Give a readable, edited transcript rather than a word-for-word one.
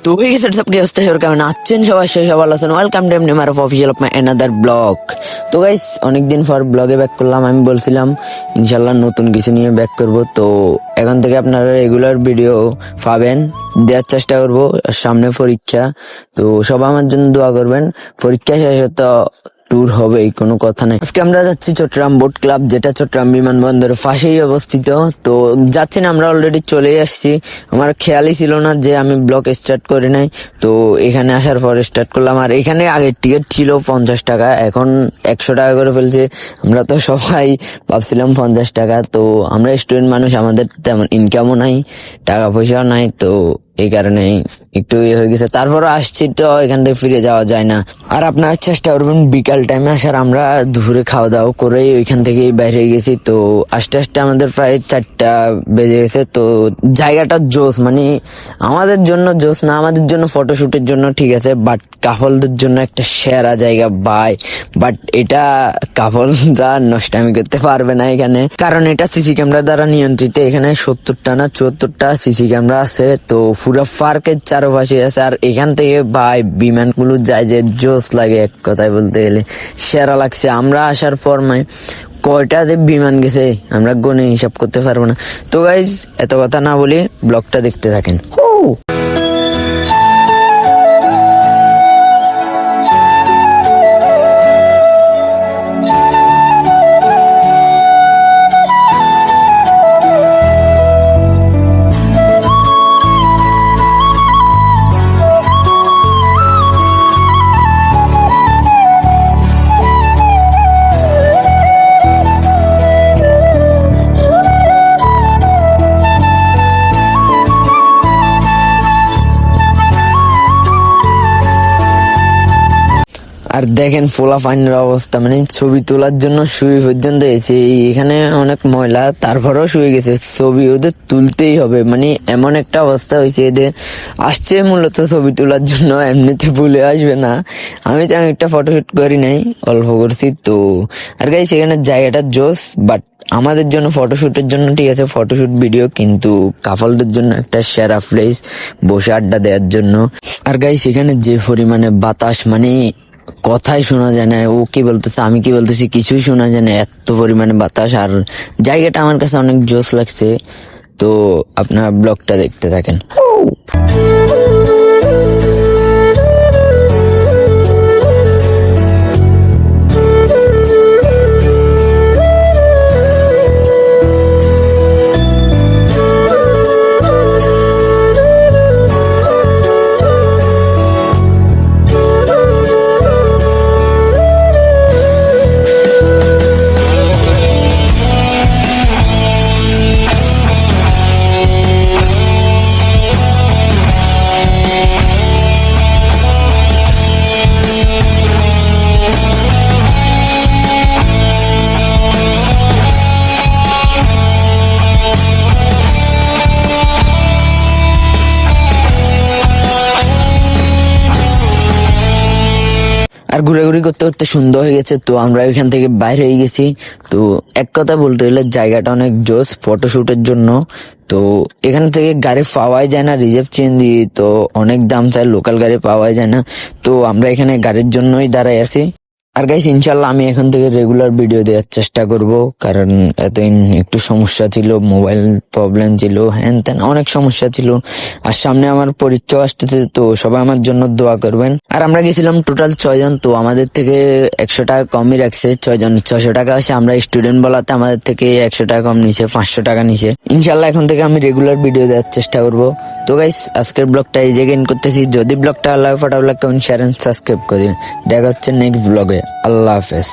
তো হয়ে গেছে সবটি অবস্থা কেমন আছেন সবাই, সেই সব আলোচনা। ওয়েলকাম টু এমনি মারফ official of my another blog. তো গাইস, অনেকদিন পর ব্লগে ব্যাক করলাম। আমি বলছিলাম ইনশাল্লাহ নতুন কিছু নিয়ে ব্যাক করব। তো এখন থেকে আপনারা রেগুলার ভিডিও পাবেন, দেওয়ার চেষ্টা করব। সামনে পরীক্ষা, তো সবাই আমার জন্য দোয়া করবেন। পরীক্ষা শেষে তো ট্যুর হবেই, কোনো কথা নেই। আজকে আমরা যাচ্ছি চট্টগ্রাম বোট ক্লাব, যেটা চট্টগ্রাম বিমানবন্দরের পাশেই অবস্থিত। তো যাচ্ছি না, আমরা অলরেডি চলে আসছি। আমার খেয়ালই ছিল না যে আমি ব্লগ স্টার্ট করি নাই। তো এখানে আসার পর স্টার্ট করলাম। আর এখানে আগের টিকিট ছিল 50 টাকা, এখন 100 টাকা করে ফেলছে। আমরা তো সবাই ভাবছিলাম 50 টাকা। তো আমরা স্টুডেন্ট মানুষ, আমাদের তেমন ইনকামও নাই, টাকা পয়সাও নাই। তো এই কারণে একটু হয়ে গেছে। তারপরও আসছি, তো এখান থেকে ফিরে যাওয়া যায় না। আর আপনার চেষ্টা করবেন বিকাল টাইমে আসার। আমরা দুপুরে খাওয়া দাওয়া করে ওইখান থেকে বাইরে গেছি। তো আস্তে আস্তে আমাদের প্রায় 4টা বেজে গেছে। তো জায়গাটা জোস, মানে আমাদের জন্য জোস না, আমাদের জন্য ফটোশুটের জন্য ঠিক আছে, বাট কাপলদের জন্য একটা সেরা জায়গা বাই। বাট এটা কাপলরা নষ্টামি করতে পারবে না এখানে, কারণ এটা সিসি ক্যামেরা দ্বারা নিয়ন্ত্রিত। এখানে 70টা না 74টা সিসি ক্যামেরা আছে। তো পুরো পার্কের চারপাশে আছে। আর এখান থেকে ভাই বিমানগুলো যায় যে জোস লাগে, এক কথায় বলতে গেলে সেরা লাগছে। আমরা আসার পর কয়টাতে বিমান গেছে আমরা গনে হিসাব করতে পারবো না। তো গাইজ, এত কথা না বলি ব্লগটা দেখতে থাকেন। আর দেখেন ফোলা ফাইনের অবস্থা, মানে ছবি তোলার জন্য শুয়ে পর্যন্ত এসে এখানে অনেক ময়লা, তারপরেও শুয়ে গেছে। ছবি ওদের তুলতেই হবে, মানে এমন একটা অবস্থা হয়েছে। এদের আসছে মূলত ছবি তোলার জন্য, এমনিতে ভুলে আসবে না। আমি তো একটা ফটোশুট করি নাই, অল্প করছি। তো আর গাইস, এখানে জায়গাটা জোস, বাট আমাদের জন্য ফটোশুটের জন্য ঠিক আছে, ফটোশুট ভিডিও, কিন্তু কাপলদের জন্য একটা সেরা প্লেস বসে আড্ডা দেওয়ার জন্য। আর গাইস, এখানে যে পরিমাণে বাতাস, মানে কথাই শোনা যায় না। ও কি বলতেছে, আমি কি বলতেছি, কিছুই শোনা যায় না, এত পরিমাণে বাতাস। আর জায়গাটা আমার কাছে অনেক জোস লাগছে। তো আপনার ব্লগটা দেখতে থাকেন। আর ঘুরাঘুরি করতে করতে সুন্দর হয়ে গেছে। তো আমরা এখান থেকে বাইরে হয়ে গেছি। তো এক কথা বলতে গেলে জায়গাটা অনেক জোস ফটোশুটের জন্য। তো এখান থেকে গাড়ি পাওয়াই যায় না, রিজার্ভ চেন দিয়ে তো অনেক দাম চাই, লোকাল গাড়ি পাওয়াই যায় না। তো আমরা এখানে গাড়ির জন্যই দাঁড়াই আছি। আর গাইস, ইনশাল্লাহ আমি এখন থেকে রেগুলার ভিডিও দেওয়ার চেষ্টা করব, কারণ এতদিন একটু সমস্যা ছিল, মোবাইল প্রবলেম ছিল, হ্যান ত্যান অনেক সমস্যা ছিল। আর সামনে আমার পরীক্ষাও আসতেছে, তো সবাই আমার জন্য দোয়া করবেন। আর আমরা গেছিলাম টোটাল 6 জন। তো আমাদের থেকে 100 টাকা কমই রাখছে, 6 জন 600 টাকা আছে। আমরা স্টুডেন্ট বলাতে আমাদের থেকে 100 টাকা কম নিছে, 500 টাকা নিছে। ইনশাল্লাহ এখন থেকে আমি রেগুলার ভিডিও দেওয়ার চেষ্টা করব। তো গাইস, আজকের ব্লগটা এই জায়গায় এন্ড করতেছি। যদি ব্লগটা ভালো লাগে, ফটাফট like comment share and subscribe করে দিন। দেখা হচ্ছে নেক্সট ব্লগে। আল্লাহ হাফেজ।